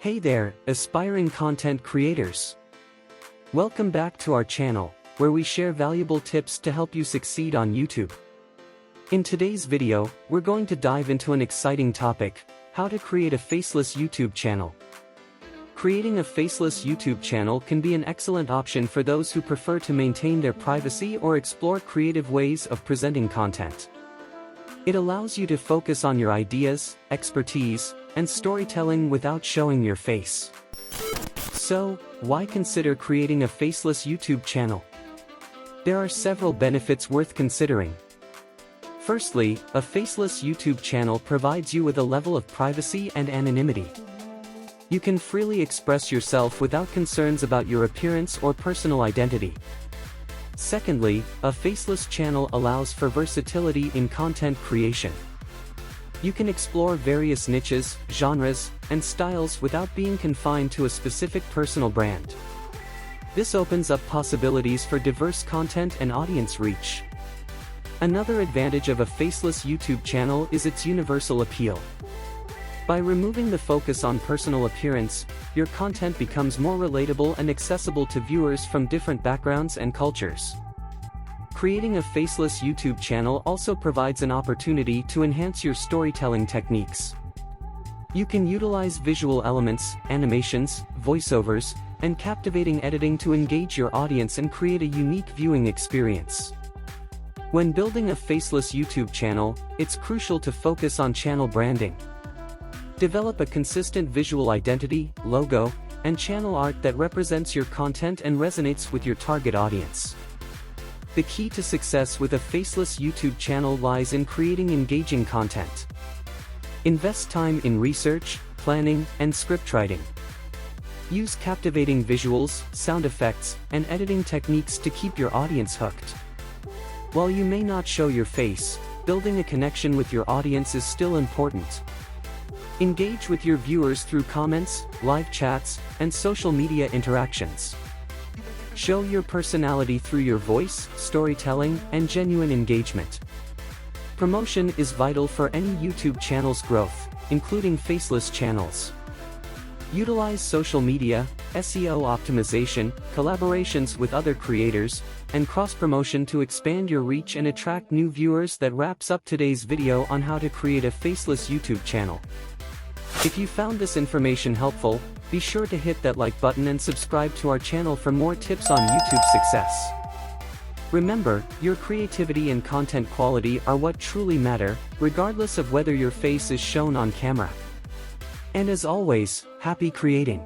Hey there, aspiring content creators. Welcome back to our channel, where we share valuable tips to help you succeed on YouTube. In today's video, we're going to dive into an exciting topic: how to create a faceless YouTube channel. Creating a faceless YouTube channel can be an excellent option for those who prefer to maintain their privacy or explore creative ways of presenting content. It allows you to focus on your ideas, expertise, and storytelling without showing your face. So, why consider creating a faceless YouTube channel? There are several benefits worth considering. Firstly, a faceless YouTube channel provides you with a level of privacy and anonymity. You can freely express yourself without concerns about your appearance or personal identity. Secondly, a faceless channel allows for versatility in content creation. You can explore various niches, genres, and styles without being confined to a specific personal brand. This opens up possibilities for diverse content and audience reach. Another advantage of a faceless YouTube channel is its universal appeal. By removing the focus on personal appearance, your content becomes more relatable and accessible to viewers from different backgrounds and cultures. Creating a faceless YouTube channel also provides an opportunity to enhance your storytelling techniques. You can utilize visual elements, animations, voiceovers, and captivating editing to engage your audience and create a unique viewing experience. When building a faceless YouTube channel, it's crucial to focus on channel branding. Develop a consistent visual identity, logo, and channel art that represents your content and resonates with your target audience. The key to success with a faceless YouTube channel lies in creating engaging content. Invest time in research, planning, and scriptwriting. Use captivating visuals, sound effects, and editing techniques to keep your audience hooked. While you may not show your face, building a connection with your audience is still important. Engage with your viewers through comments, live chats, and social media interactions. Show your personality through your voice, storytelling, and genuine engagement. Promotion is vital for any YouTube channel's growth, including faceless channels. Utilize social media, SEO optimization, collaborations with other creators, and cross-promotion to expand your reach and attract new viewers. That wraps up today's video on how to create a faceless YouTube channel. If you found this information helpful, be sure to hit that like button and subscribe to our channel for more tips on YouTube success. Remember, your creativity and content quality are what truly matter, regardless of whether your face is shown on camera. And as always, happy creating!